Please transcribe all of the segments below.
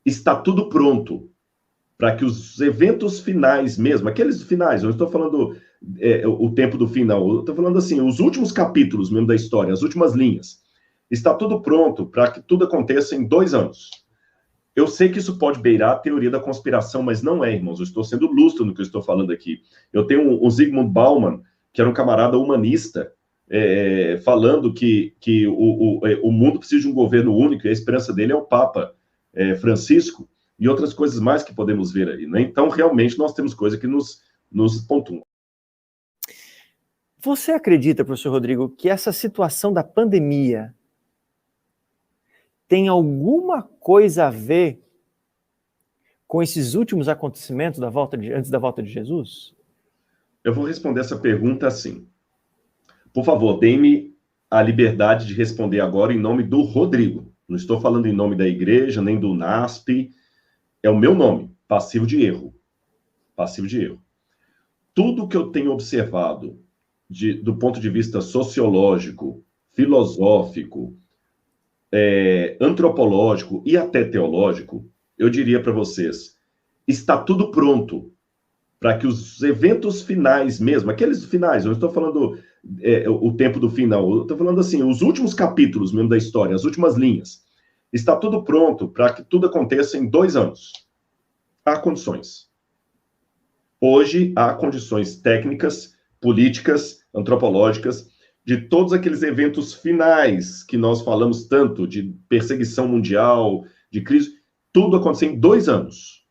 está tudo pronto para que os eventos finais mesmo, aqueles finais, eu não estou falando o tempo do fim, não, eu estou falando assim, os últimos capítulos mesmo da história, as últimas linhas, está tudo pronto para que tudo aconteça em 2 anos. Eu sei que isso pode beirar a teoria da conspiração, mas não é, irmãos, eu estou sendo lúcido no que eu estou falando aqui. Eu tenho o Zygmunt Bauman, que era um camarada humanista, falando que o mundo precisa de um governo único, e a esperança dele é o Papa Francisco, e outras coisas mais que podemos ver aí, né? Então, realmente, nós temos coisas que nos pontuam. Você acredita, professor Rodrigo, que essa situação da pandemia tem alguma coisa a ver com esses últimos acontecimentos antes da volta de Jesus? Eu vou responder essa pergunta assim. Por favor, dê-me a liberdade de responder agora em nome do Rodrigo. Não estou falando em nome da igreja, nem do NASP. É o meu nome, passivo de erro. Passivo de erro. Tudo que eu tenho observado do ponto de vista sociológico, filosófico, antropológico e até teológico, eu diria para vocês, está tudo pronto para que os eventos finais mesmo, aqueles finais, eu não estou falando o tempo do fim, não, eu estou falando assim, os últimos capítulos mesmo da história, as últimas linhas, está tudo pronto para que tudo aconteça em 2 anos. Há condições. Hoje, há condições técnicas, políticas, antropológicas, de todos aqueles eventos finais que nós falamos tanto, de perseguição mundial, de crise, tudo acontecer em 2 anos.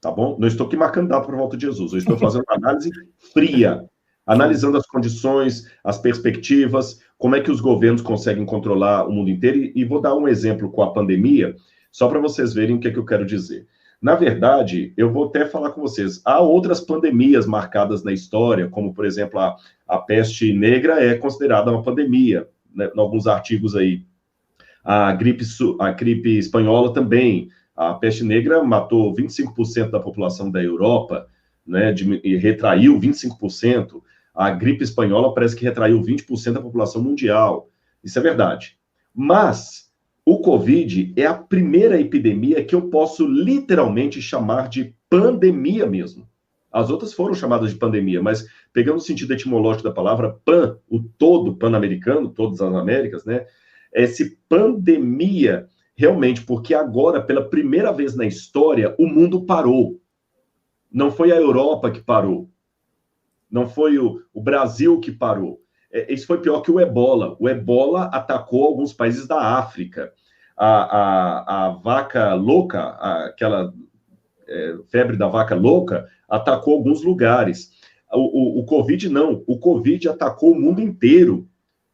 Tá bom? Não estou aqui marcando data para a volta de Jesus, eu estou fazendo uma análise fria, analisando as condições, as perspectivas, como é que os governos conseguem controlar o mundo inteiro, e vou dar um exemplo com a pandemia, só para vocês verem o que é que eu quero dizer. Na verdade, eu vou até falar com vocês, há outras pandemias marcadas na história, como, por exemplo, a peste negra é considerada uma pandemia, né, em alguns artigos aí. A gripe espanhola também. A peste negra matou 25% da população da Europa, né, e retraiu 25%. A gripe espanhola parece que retraiu 20% da população mundial. Isso é verdade. Mas o Covid é a primeira epidemia que eu posso literalmente chamar de pandemia mesmo. As outras foram chamadas de pandemia, mas pegando o sentido etimológico da palavra pan, o todo pan-americano, todas as Américas, né? Esse pandemia, realmente, porque agora, pela primeira vez na história, o mundo parou. Não foi a Europa que parou. Não foi o Brasil que parou. Isso foi pior que o Ebola. O Ebola atacou alguns países da África. A vaca louca, aquela febre da vaca louca, atacou alguns lugares. O Covid não. O Covid atacou o mundo inteiro.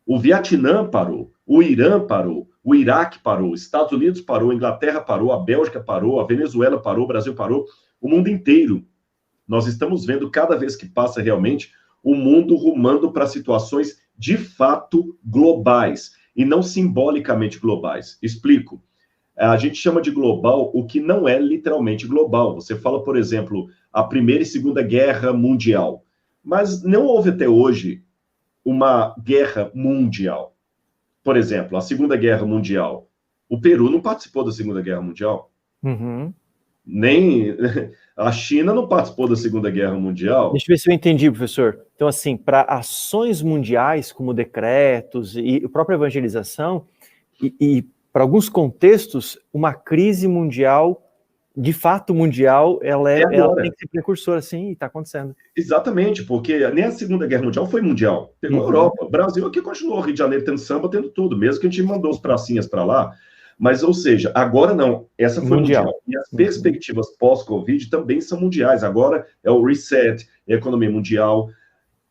O Vietnã parou. O Irã parou. O Iraque parou. Os Estados Unidos parou. A Inglaterra parou. A Bélgica parou. A Venezuela parou. O Brasil parou. O mundo inteiro. Nós estamos vendo, cada vez que passa realmente, o mundo rumando para situações de fato globais e não simbolicamente globais. Explico. A gente chama de global o que não é literalmente global. Você fala, por exemplo, a Primeira e Segunda Guerra Mundial. Mas não houve até hoje uma guerra mundial. Por exemplo, a Segunda Guerra Mundial. O Peru não participou da Segunda Guerra Mundial. Uhum. Nem a China não participou da Segunda Guerra Mundial. Deixa eu ver se eu entendi, professor. Então, assim, para ações mundiais, como decretos e a própria evangelização, e para alguns contextos, uma crise mundial, de fato mundial, ela tem que ser precursora, sim, e está acontecendo. Exatamente, porque nem a Segunda Guerra Mundial foi mundial. Pegou a Europa. O Brasil aqui continuou, Rio de Janeiro tendo samba, tendo tudo, mesmo que a gente mandou os pracinhas para lá. Mas, ou seja, agora não, essa foi mundial. E as perspectivas pós-Covid também são mundiais. Agora é o reset, é a economia mundial.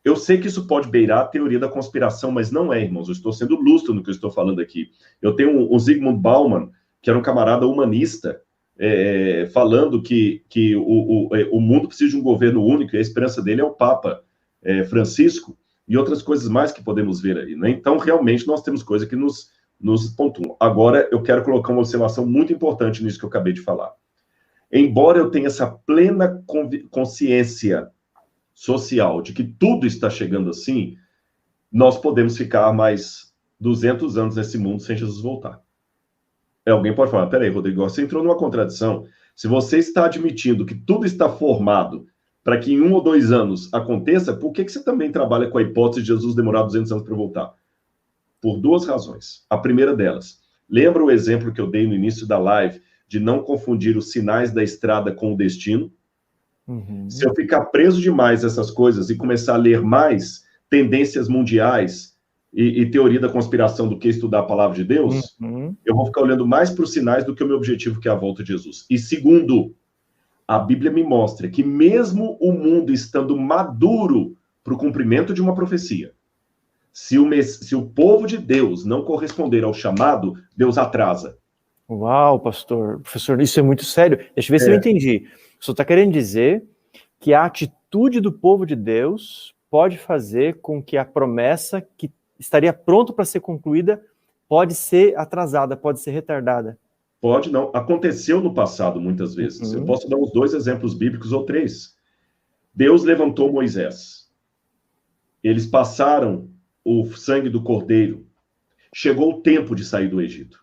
Eu sei que isso pode beirar a teoria da conspiração, mas não é, irmãos. Eu estou sendo lúcido no que eu estou falando aqui. Eu tenho o Zygmunt Bauman, que era um camarada humanista, falando que o mundo precisa de um governo único, e a esperança dele é o Papa Francisco, e outras coisas mais que podemos ver aí, né? Então, realmente, nós temos coisas que nos pontuam. Agora, eu quero colocar uma observação muito importante nisso que eu acabei de falar. Embora eu tenha essa plena consciência social de que tudo está chegando assim, nós podemos ficar mais 200 anos nesse mundo sem Jesus voltar. Alguém pode falar, peraí, Rodrigo, você entrou numa contradição. Se você está admitindo que tudo está formado para que em 1 ou 2 anos aconteça, por que você também trabalha com a hipótese de Jesus demorar 200 anos para voltar? Por 2 razões. A primeira delas, lembra o exemplo que eu dei no início da live de não confundir os sinais da estrada com o destino? Uhum. Se eu ficar preso demais nessas coisas e começar a ler mais tendências mundiais e teoria da conspiração do que estudar a palavra de Deus, eu vou ficar olhando mais para os sinais do que o meu objetivo, que é a volta de Jesus. E segundo, a Bíblia me mostra que mesmo o mundo estando maduro para o cumprimento de uma profecia, se o povo de Deus não corresponder ao chamado, Deus atrasa. Uau, professor, isso é muito sério. Deixa eu ver se eu entendi. O senhor está querendo dizer que a atitude do povo de Deus pode fazer com que a promessa que estaria pronta para ser concluída pode ser atrasada, pode ser retardada? Pode não. Aconteceu no passado, muitas vezes. Eu posso dar uns 2 exemplos bíblicos ou 3. Deus levantou Moisés. Eles passaram o sangue do cordeiro. Chegou o tempo de sair do Egito.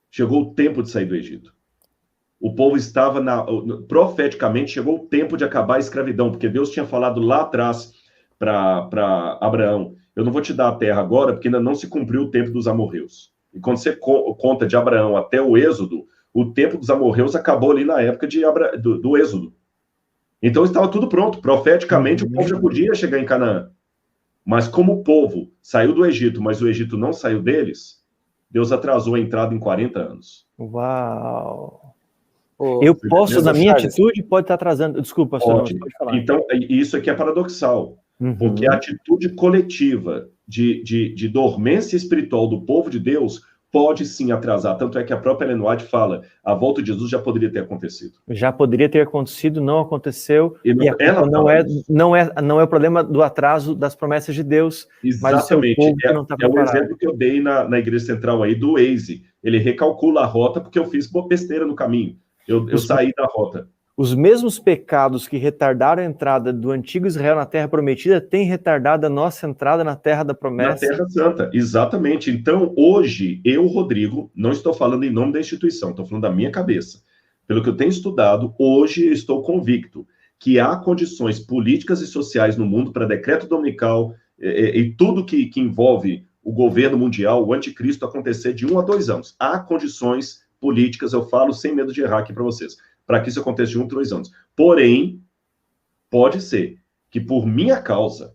Chegou o tempo de sair do Egito. O povo estava, profeticamente, chegou o tempo de acabar a escravidão, porque Deus tinha falado lá atrás para Abraão, eu não vou te dar a terra agora, porque ainda não se cumpriu o tempo dos amorreus. E quando você conta de Abraão até o Êxodo, o tempo dos amorreus acabou ali na época do Êxodo. Então estava tudo pronto. Profeticamente, o povo já podia chegar em Canaã. Mas como o povo saiu do Egito, mas o Egito não saiu deles, Deus atrasou a entrada em 40 anos. Uau! Eu posso, na minha atitude, pode estar atrasando. Desculpa, pastor, pode falar. Então, isso aqui é paradoxal. Porque a atitude coletiva de dormência espiritual do povo de Deus pode sim atrasar. Tanto é que a própria Ellen White fala, a volta de Jesus já poderia ter acontecido. Já poderia ter acontecido, não aconteceu. E a culpa não é o problema do atraso das promessas de Deus. Exatamente. Mas o seu povo que não está preparado. É o exemplo que eu dei na Igreja Central aí do Waze. Ele recalcula a rota porque eu fiz uma besteira no caminho. Eu saí da rota. Os mesmos pecados que retardaram a entrada do antigo Israel na Terra Prometida têm retardado a nossa entrada na Terra da Promessa. Na Terra Santa, exatamente. Então, hoje, eu, Rodrigo, não estou falando em nome da instituição, estou falando da minha cabeça. Pelo que eu tenho estudado, hoje eu estou convicto que há condições políticas e sociais no mundo para decreto dominical e tudo que envolve o governo mundial, o anticristo, acontecer de 1 a 2 anos. Há condições políticas, eu falo sem medo de errar aqui para vocês, para que isso aconteça de 1 a 2 anos. Porém, pode ser que por minha causa,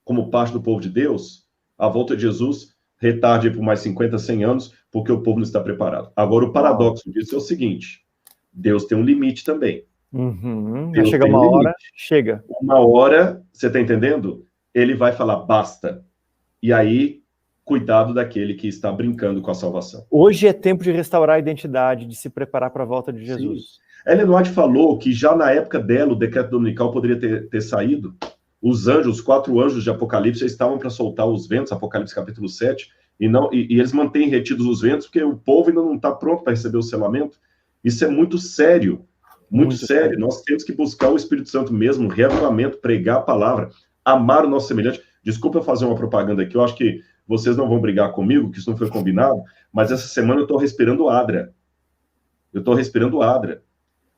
como parte do povo de Deus, a volta de Jesus retarde por mais 50, 100 anos, porque o povo não está preparado. Agora, o paradoxo disso é o seguinte, Deus tem um limite também. Chega uma hora, chega. Uma hora, você está entendendo? Ele vai falar, basta. E aí, cuidado daquele que está brincando com a salvação. Hoje é tempo de restaurar a identidade, de se preparar para a volta de Jesus. Sim. Ellen White falou que já na época dela, o decreto dominical poderia ter saído. Os anjos, os 4 anjos de Apocalipse, já estavam para soltar os ventos, Apocalipse capítulo 7, e eles mantêm retidos os ventos, porque o povo ainda não está pronto para receber o selamento. Isso é muito sério, muito sério. Nós temos que buscar o Espírito Santo mesmo, reavivamento, pregar a palavra, amar o nosso semelhante. Desculpa eu fazer uma propaganda aqui, eu acho que vocês não vão brigar comigo, que isso não foi combinado, mas essa semana eu estou respirando Adra.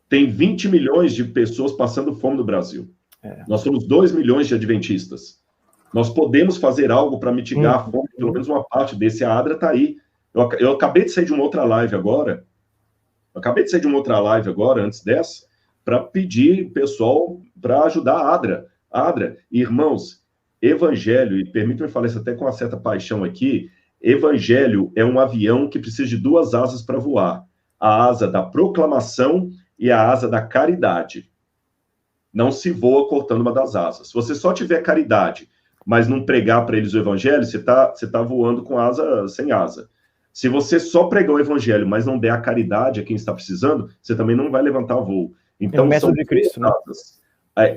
Tem 20 milhões de pessoas passando fome no Brasil. Nós somos 2 milhões de adventistas. Nós podemos fazer algo para mitigar a fome, pelo menos uma parte desse. A Adra está aí. Eu acabei de sair de uma outra live agora. Antes dessa, para pedir pessoal para ajudar a Adra. Adra, irmãos, evangelho, e permitam-me falar isso até com uma certa paixão aqui, evangelho é um avião que precisa de 2 asas para voar. A asa da proclamação e a asa da caridade. Não se voa cortando uma das asas. Se você só tiver caridade, mas não pregar para eles o evangelho, você tá voando com asa sem asa. Se você só pregar o evangelho, mas não der a caridade a quem está precisando, você também não vai levantar voo. Então, é o método de Cristo, né?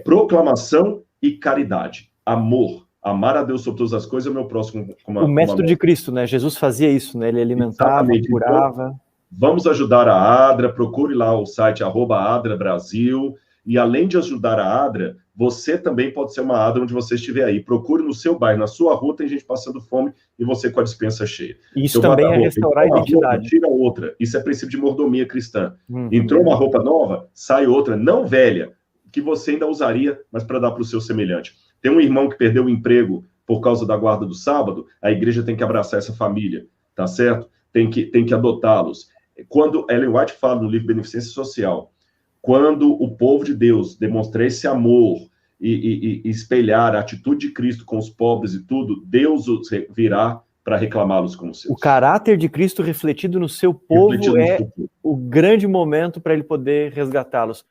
Proclamação e caridade. Amor. Amar a Deus sobre todas as coisas é o meu próximo. O método de Cristo, né? Jesus fazia isso, né? Ele alimentava, curava. Então, vamos ajudar a Adra, procure lá o site @AdraBrasil, e além de ajudar a Adra, você também pode ser uma Ada onde você estiver aí. Procure no seu bairro, na sua rua, tem gente passando fome e você com a despensa cheia. Isso também é restaurar a identidade. Roupa, tira outra. Isso é princípio de mordomia cristã. Entrou uma roupa nova, sai outra, não velha, que você ainda usaria, mas para dar para o seu semelhante. Tem um irmão que perdeu o emprego por causa da guarda do sábado, a igreja tem que abraçar essa família, tá certo? Tem que adotá-los. Quando Ellen White fala no livro Beneficência Social, quando o povo de Deus demonstrar esse amor e espelhar a atitude de Cristo com os pobres e tudo, Deus os virá para reclamá-los como seus. O caráter de Cristo refletido no seu povo é o grande momento para ele poder resgatá-los.